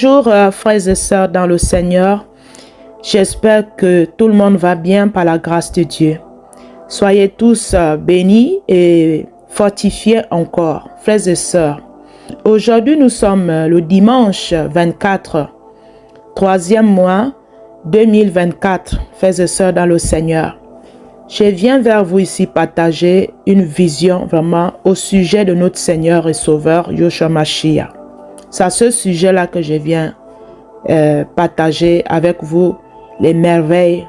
Bonjour frères et sœurs dans le Seigneur. J'espère que tout le monde va bien par la grâce de Dieu. Soyez tous bénis et fortifiés encore, frères et sœurs. Aujourd'hui, nous sommes le dimanche 24, troisième mois 2024, frères et sœurs dans le Seigneur. Je viens vers vous ici partager une vision vraiment au sujet de notre Seigneur et Sauveur, Yeshua Mashiach. C'est à ce sujet-là que je viens partager avec vous les merveilles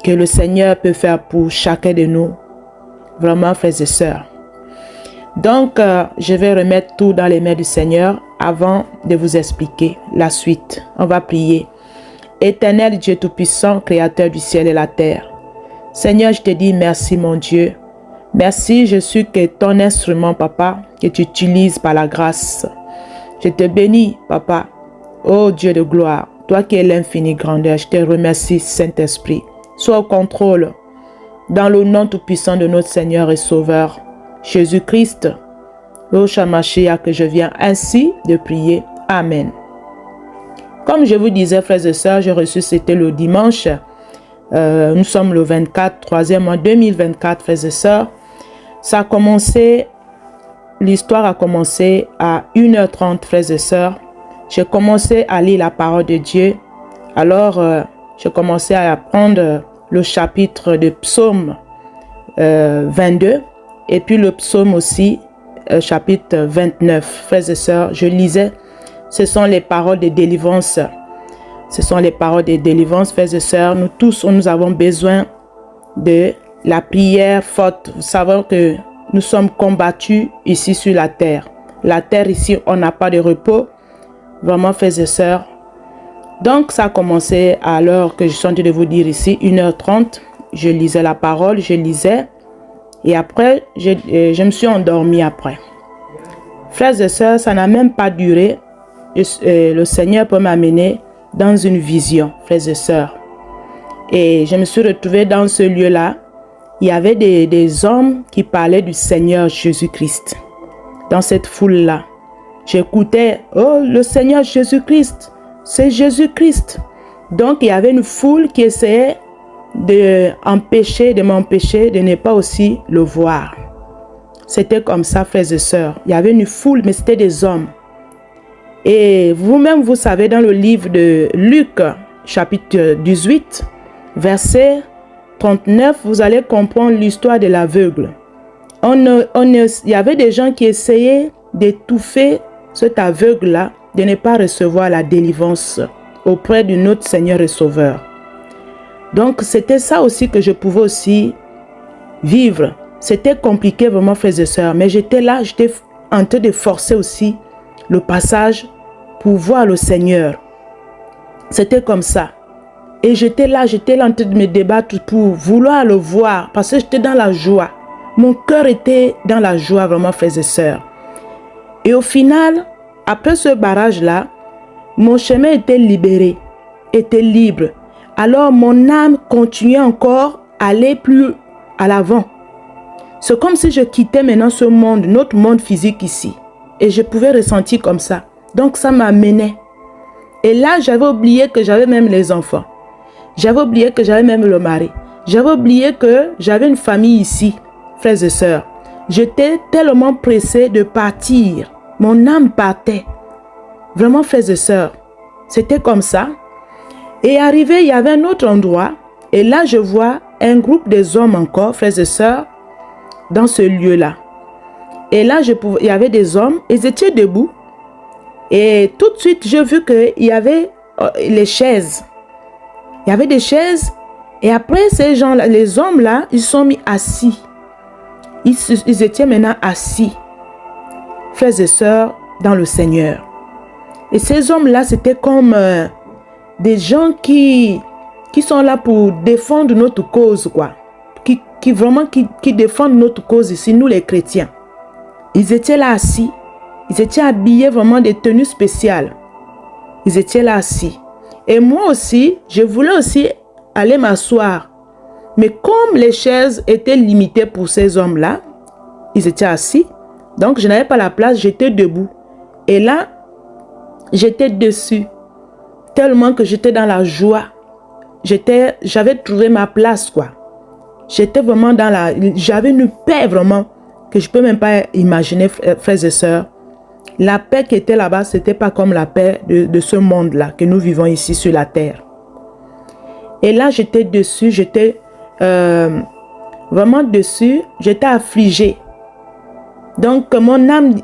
que le Seigneur peut faire pour chacun de nous, vraiment frères et sœurs. Donc, je vais remettre tout dans les mains du Seigneur avant de vous expliquer la suite. On va prier. Éternel Dieu Tout-Puissant, Créateur du ciel et la terre. Seigneur, je te dis merci mon Dieu. Merci, je suis que ton instrument, Papa, que tu utilises par la grâce. Je te bénis, Papa, ô Dieu de gloire, toi qui es l'infinie grandeur, je te remercie, Saint-Esprit. Sois au contrôle, dans le nom tout-puissant de notre Seigneur et Sauveur, Jésus-Christ, Yeshua Mashiach, que je viens ainsi de prier. Amen. Comme je vous disais, frères et sœurs, j'ai reçu, c'était le dimanche, nous sommes le 24, troisième mois 2024, frères et sœurs. Ça a commencé... L'histoire a commencé à 1h30, frères et sœurs. J'ai commencé à lire la parole de Dieu. Alors, j'ai commencé à apprendre le chapitre de Psaume 22 et puis le psaume aussi, chapitre 29. Frères et sœurs, je lisais. Ce sont les paroles de délivrance. Ce sont les paroles de délivrance, frères et sœurs. Nous tous, nous avons besoin de la prière forte. Vous savez que nous sommes combattus ici sur la terre. La terre ici, on n'a pas de repos. Vraiment, frères et sœurs. Donc, ça a commencé à l'heure que je suis en train de vous dire ici, 1h30. Je lisais la parole, je lisais. Et après, je me suis endormi après. Frères et sœurs, ça n'a même pas duré. Le Seigneur peut m'amener dans une vision, frères et sœurs. Et je me suis retrouvée dans ce lieu-là. Il y avait des hommes qui parlaient du Seigneur Jésus-Christ. Dans cette foule-là, j'écoutais, oh, le Seigneur Jésus-Christ, c'est Jésus-Christ. Donc, il y avait une foule qui essayait de m'empêcher de ne pas aussi le voir. C'était comme ça, frères et sœurs. Il y avait une foule, mais c'était des hommes. Et vous-même, vous savez, dans le livre de Luc, chapitre 18, verset 39, vous allez comprendre l'histoire de l'aveugle. Il y avait des gens qui essayaient d'étouffer cet aveugle-là, de ne pas recevoir la délivrance auprès de notre Seigneur et Sauveur. Donc, c'était ça aussi que je pouvais aussi vivre. C'était compliqué vraiment, frères et sœurs, mais j'étais là, j'étais en train de forcer aussi le passage pour voir le Seigneur. C'était comme ça. Et j'étais là en train de me débattre pour vouloir le voir parce que j'étais dans la joie. Mon cœur était dans la joie, vraiment, frères et sœurs. Et au final, après ce barrage-là, mon chemin était libéré, était libre. Alors mon âme continuait encore à aller plus à l'avant. C'est comme si je quittais maintenant ce monde, notre monde physique ici. Et je pouvais ressentir comme ça. Donc ça m'amenait. Et là, j'avais oublié que j'avais même les enfants. J'avais oublié que j'avais même le mari. J'avais oublié que j'avais une famille ici, frères et sœurs. J'étais tellement pressée de partir. Mon âme partait. Vraiment, frères et sœurs. C'était comme ça. Et arrivé, il y avait un autre endroit. Et là, je vois un groupe des hommes encore, frères et sœurs, dans ce lieu-là. Et là, il y avait des hommes. Ils étaient debout. Et tout de suite, j'ai vu qu'il y avait les chaises. Il y avait des chaises et après ces gens-là, les hommes-là, ils sont mis assis. Ils étaient maintenant assis, frères et sœurs, dans le Seigneur. Et ces hommes-là, c'était comme des gens qui sont là pour défendre notre cause, quoi. Qui défendent notre cause ici, nous les chrétiens. Ils étaient là assis. Ils étaient habillés vraiment des tenues spéciales. Ils étaient là assis. Et moi aussi, je voulais aussi aller m'asseoir. Mais comme les chaises étaient limitées pour ces hommes-là, ils étaient assis. Donc, je n'avais pas la place, j'étais debout. Et là, J'étais dessus. Tellement que j'étais dans la joie. J'avais trouvé ma place, quoi. J'étais vraiment dans la... J'avais une paix, vraiment, que je ne peux même pas imaginer, frères et sœurs. La paix qui était là-bas, ce n'était pas comme la paix de ce monde-là, que nous vivons ici sur la terre. Et là, j'étais dessus, j'étais vraiment dessus, j'étais affligée. Donc, mon âme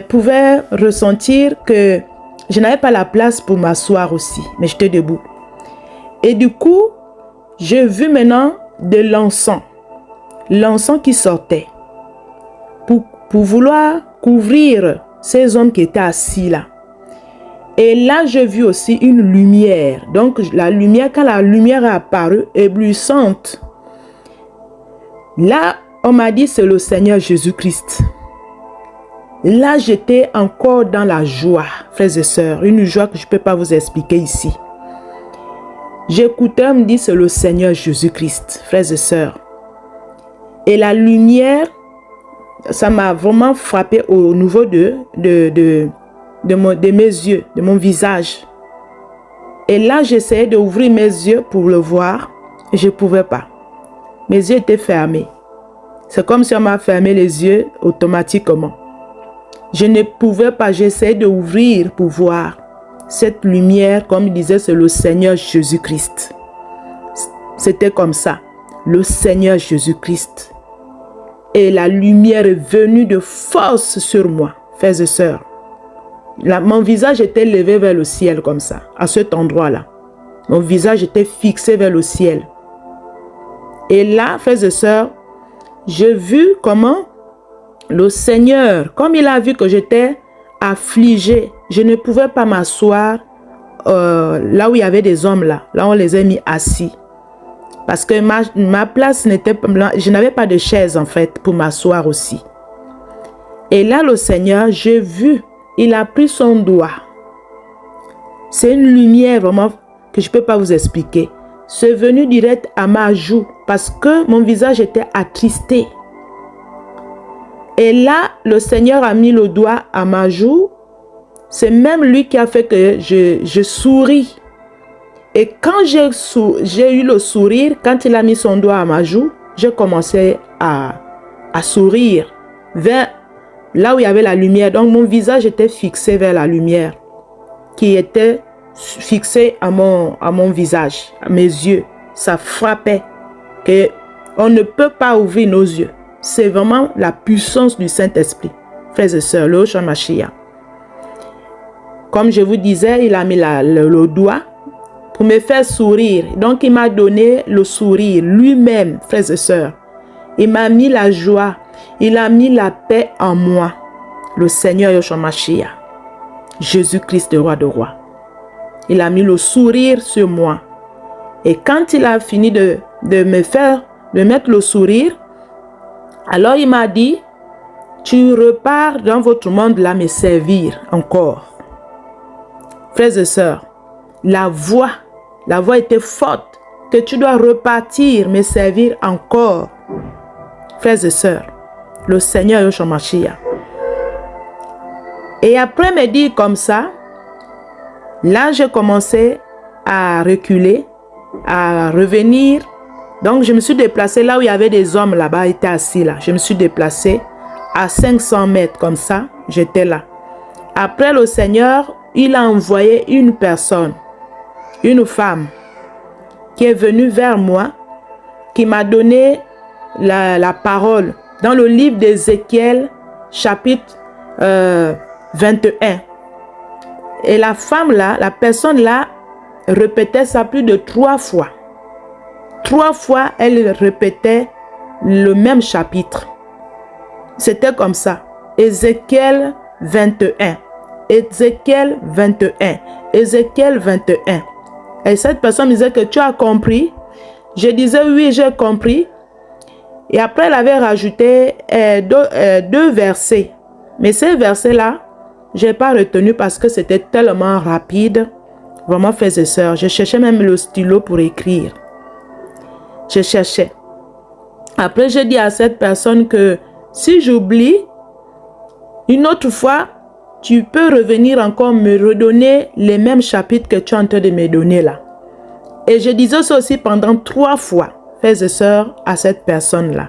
pouvait ressentir que je n'avais pas la place pour m'asseoir aussi, mais j'étais debout. Et du coup, j'ai vu maintenant de l'encens qui sortait pour vouloir couvrir ces hommes qui étaient assis là. Et là, j'ai vu aussi une lumière. Donc, la lumière, quand la lumière est apparue, éblouissante, là, on m'a dit, c'est le Seigneur Jésus-Christ. Là, j'étais encore dans la joie, frères et sœurs. Une joie que je ne peux pas vous expliquer ici. J'écoutais, on me dit, c'est le Seigneur Jésus-Christ, frères et sœurs. Et la lumière, ça m'a vraiment frappé au niveau de mes yeux, de mon visage. Et là, j'essayais d'ouvrir mes yeux pour le voir. Et je ne pouvais pas. Mes yeux étaient fermés. C'est comme si on m'a fermé les yeux automatiquement. Je ne pouvais pas, j'essayais d'ouvrir pour voir cette lumière, comme il disait, c'est le Seigneur Jésus-Christ. C'était comme ça, le Seigneur Jésus-Christ. Et la lumière est venue de force sur moi, frères et sœurs. Mon visage était levé vers le ciel comme ça, à cet endroit-là. Mon visage était fixé vers le ciel. Et là, frères et sœurs, j'ai vu comment le Seigneur, comme il a vu que j'étais affligée, je ne pouvais pas m'asseoir là où il y avait des hommes là on les a mis assis. Parce que ma place n'était pas, je n'avais pas de chaise en fait pour m'asseoir aussi. Et là, le Seigneur, j'ai vu, il a pris son doigt. C'est une lumière vraiment que je ne peux pas vous expliquer. C'est venu direct à ma joue parce que mon visage était attristé. Et là, le Seigneur a mis le doigt à ma joue. C'est même lui qui a fait que je souris. Et quand j'ai eu le sourire, quand il a mis son doigt à ma joue, j'ai commencé à sourire vers là où il y avait la lumière. Donc mon visage était fixé vers la lumière qui était fixée à mon visage, à mes yeux. Ça frappait que on ne peut pas ouvrir nos yeux. C'est vraiment la puissance du Saint-Esprit. Frères et sœurs, le Yeshua Mashiach. Comme je vous disais, il a mis le doigt pour me faire sourire. Donc, il m'a donné le sourire lui-même, frères et sœurs. Il m'a mis la joie. Il a mis la paix en moi. Le Seigneur Yeshua Mashiach. Jésus-Christ, le roi de rois. Il a mis le sourire sur moi. Et quand il a fini de mettre le sourire, alors il m'a dit, tu repars dans votre monde là me servir encore. Frères et sœurs, la voix était forte que tu dois repartir me servir encore. Frères et sœurs, le Seigneur Yeshua Mashiach. Et après me dire comme ça, là j'ai commencé à reculer, à revenir. Donc je me suis déplacée là où il y avait des hommes là-bas, étaient assis là. Je me suis déplacée à 500 mètres comme ça, j'étais là. Après le Seigneur, il a envoyé une personne, une femme, qui est venue vers moi, qui m'a donné la parole dans le livre d'Ézéchiel, chapitre 21. Et la femme là, la personne là, répétait ça plus de 3 fois. 3 fois, elle répétait le même chapitre. C'était comme ça. Ézéchiel 21. Ézéchiel 21. Ézéchiel 21. Et cette personne me disait que tu as compris. Je disais oui, j'ai compris. Et après, elle avait rajouté 2 versets. Mais ces versets-là, je n'ai pas retenu parce que c'était tellement rapide. Vraiment, frères et sœurs, je cherchais même le stylo pour écrire. Je cherchais. Après, j'ai dit à cette personne que si j'oublie, une autre fois, tu peux revenir encore me redonner les mêmes chapitres que tu es en train de me donner là. Et je disais ça aussi pendant 3 fois, frères et sœurs, à cette personne-là.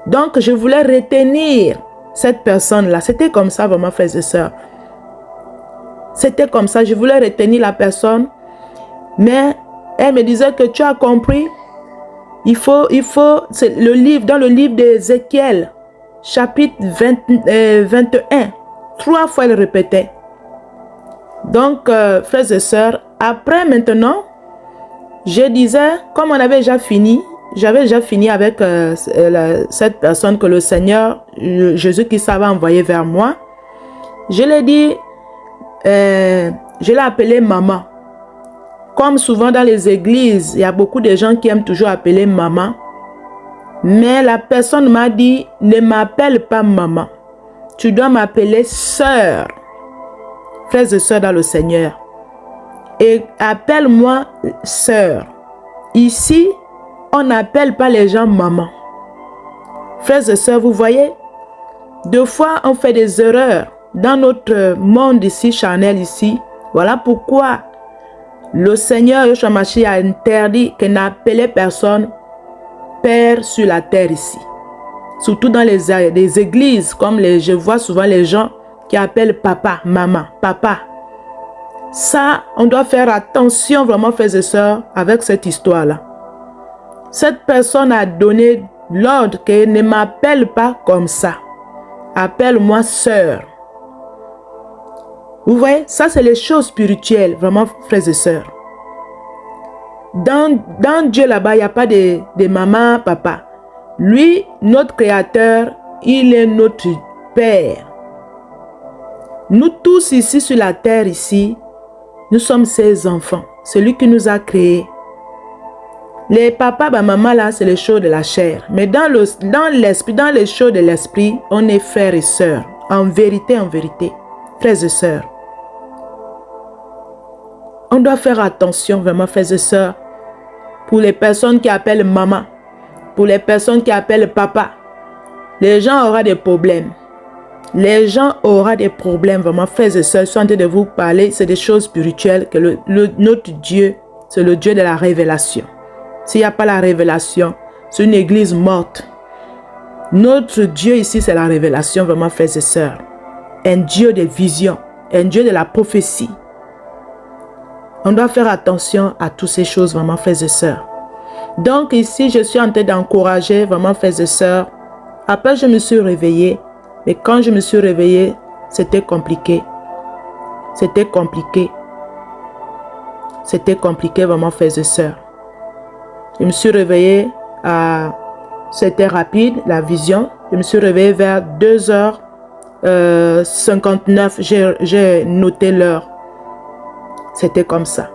Donc, je voulais retenir cette personne-là. C'était comme ça, vraiment, frères et sœurs. C'était comme ça. Je voulais retenir la personne. Mais elle me disait que tu as compris. C'est le livre, dans le livre d'Ézéchiel, chapitre 21. 3 fois, elle répétait. Donc, frères et sœurs, après maintenant, je disais, comme on avait déjà fini, j'avais déjà fini avec cette personne que le Seigneur, Jésus-Christ avait envoyé vers moi. Je l'ai dit, je l'ai appelée maman. Comme souvent dans les églises, il y a beaucoup de gens qui aiment toujours appeler maman. Mais la personne m'a dit, ne m'appelle pas maman. Tu dois m'appeler sœur. Frères et sœurs dans le Seigneur. Et appelle-moi sœur. Ici, on n'appelle pas les gens maman. Frères et sœurs, vous voyez, 2 fois on fait des erreurs dans notre monde ici, charnel ici. Voilà pourquoi le Seigneur Yeshua Mashiach a interdit que n'appelait personne père sur la terre ici. Surtout dans les églises, comme je vois souvent les gens qui appellent papa, maman, papa. Ça, on doit faire attention vraiment, frères et sœurs, avec cette histoire-là. Cette personne a donné l'ordre qu'elle ne m'appelle pas comme ça. Appelle-moi sœur. Vous voyez, ça c'est les choses spirituelles, vraiment, frères et sœurs. Dans Dieu là-bas, il n'y a pas de maman, papa. Lui, notre Créateur, il est notre Père. Nous tous ici sur la terre, ici, nous sommes ses enfants. C'est lui qui nous a créés. Les papas, maman, là, c'est les choses de la chair. Mais dans l'esprit, dans les choses de l'esprit, on est frères et sœurs. En vérité, frères et sœurs. On doit faire attention, vraiment, frères et sœurs, pour les personnes qui appellent maman, pour les personnes qui appellent papa. Les gens auront des problèmes. Les gens auront des problèmes, vraiment, frères et sœurs. Je suis en train de vous parler, c'est des choses spirituelles que notre Dieu, c'est le Dieu de la révélation. S'il n'y a pas la révélation, c'est une église morte. Notre Dieu ici, c'est la révélation, vraiment, frères et sœurs. Un Dieu de vision, un Dieu de la prophétie. On doit faire attention à toutes ces choses, vraiment, frères et sœurs. Donc ici, je suis en train d'encourager, vraiment, frères et sœurs. Après, je me suis réveillée. Mais quand je me suis réveillée, c'était compliqué. C'était compliqué. C'était compliqué, vraiment, frères et sœurs. Je me suis réveillée c'était rapide, la vision. Je me suis réveillée vers 2h59. J'ai noté l'heure. C'était comme ça.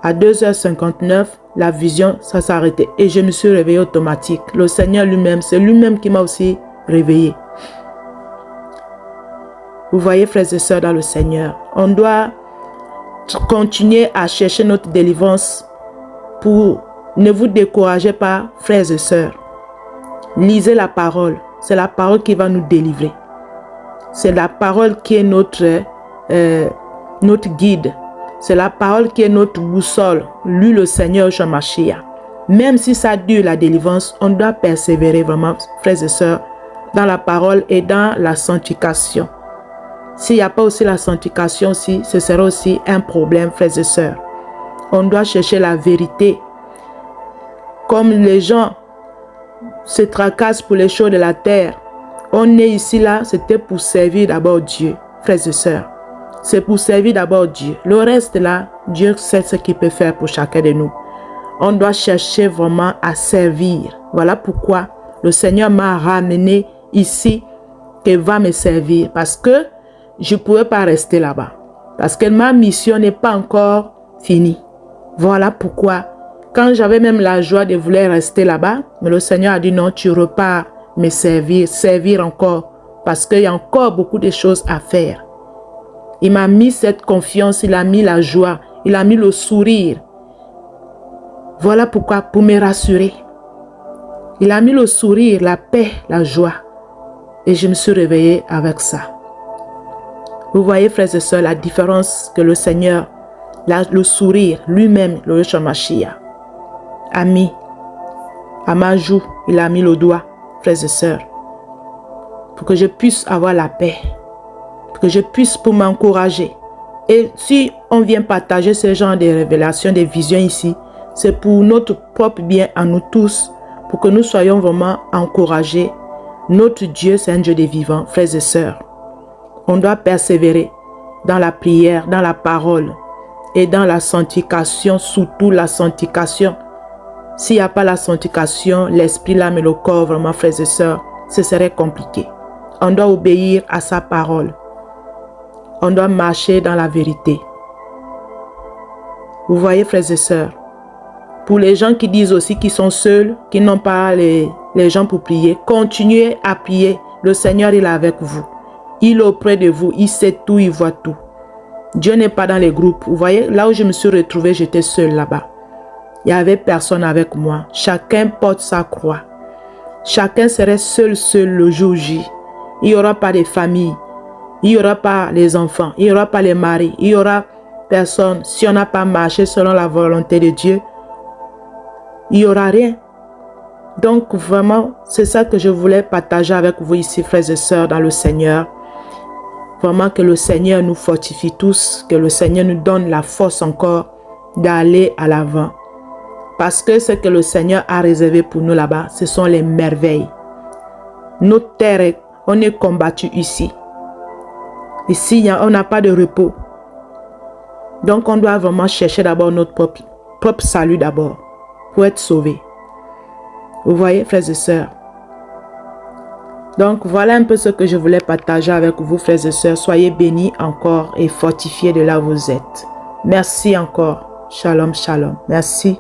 À 2h59, la vision, ça s'est arrêté. Et je me suis réveillée automatique. Le Seigneur lui-même, c'est lui-même qui m'a aussi réveillée. Vous voyez, frères et sœurs, dans le Seigneur, on doit continuer à chercher notre délivrance. Pour ne vous décourager pas, frères et sœurs. Lisez la parole. C'est la parole qui va nous délivrer. C'est la parole qui est notre guide. C'est la parole qui est notre boussole. Lui, le Seigneur Yeshua Mashiach. Même si ça dure la délivrance, on doit persévérer vraiment, frères et sœurs, dans la parole et dans la sanctification. S'il n'y a pas aussi la sanctification, ce sera aussi un problème, frères et sœurs. On doit chercher la vérité. Comme les gens se tracassent pour les choses de la terre. On est ici là, c'était pour servir d'abord Dieu, frères et sœurs. C'est pour servir d'abord Dieu. Le reste là, Dieu sait ce qu'il peut faire pour chacun de nous. On doit chercher vraiment à servir. Voilà pourquoi le Seigneur m'a ramené ici et va me servir. Parce que je ne pouvais pas rester là-bas. Parce que ma mission n'est pas encore finie. Voilà pourquoi, quand j'avais même la joie de vouloir rester là-bas, mais le Seigneur a dit non, tu repars me servir encore, parce qu'il y a encore beaucoup de choses à faire. Il m'a mis cette confiance, il a mis la joie, il a mis le sourire. Voilà pourquoi, pour me rassurer. Il a mis le sourire, la paix, la joie. Et je me suis réveillée avec ça. Vous voyez, frères et sœurs, la différence que le Seigneur, le sourire, lui-même, le Yeshua Mashiach, a mis à ma joue, il a mis le doigt, frères et sœurs, pour que je puisse avoir la paix, pour que je puisse pour m'encourager. Et si on vient partager ce genre de révélations, des visions ici, c'est pour notre propre bien à nous tous, pour que nous soyons vraiment encouragés. Notre Dieu, c'est un Dieu des vivants, frères et sœurs. On doit persévérer dans la prière, dans la parole et dans la sanctification, surtout la sanctification. S'il n'y a pas la sanctification, l'esprit, l'âme et le corps, vraiment, frères et sœurs, ce serait compliqué. On doit obéir à sa parole. On doit marcher dans la vérité. Vous voyez, frères et sœurs, pour les gens qui disent aussi qu'ils sont seuls, qui n'ont pas les gens pour prier, continuez à prier. Le Seigneur, il est avec vous. Il est auprès de vous. Il sait tout, il voit tout. Dieu n'est pas dans les groupes. Vous voyez, là où je me suis retrouvée, j'étais seule là-bas. Il n'y avait personne avec moi. Chacun porte sa croix. Chacun serait seul le jour J. Il n'y aura pas de famille. Il n'y aura pas les enfants. Il n'y aura pas les maris. Il n'y aura personne. Si on n'a pas marché selon la volonté de Dieu, il n'y aura rien. Donc vraiment, c'est ça que je voulais partager avec vous ici, frères et sœurs, dans le Seigneur. Vraiment que le Seigneur nous fortifie tous, que le Seigneur nous donne la force encore d'aller à l'avant. Parce que ce que le Seigneur a réservé pour nous là-bas, ce sont les merveilles. Notre terre, on est combattu ici. Ici, on n'a pas de repos. Donc on doit vraiment chercher d'abord notre propre salut d'abord, pour être sauvé. Vous voyez, frères et sœurs. Donc voilà un peu ce que je voulais partager avec vous, frères et sœurs. Soyez bénis encore et fortifiés de là où vous êtes. Merci encore. Shalom, shalom. Merci.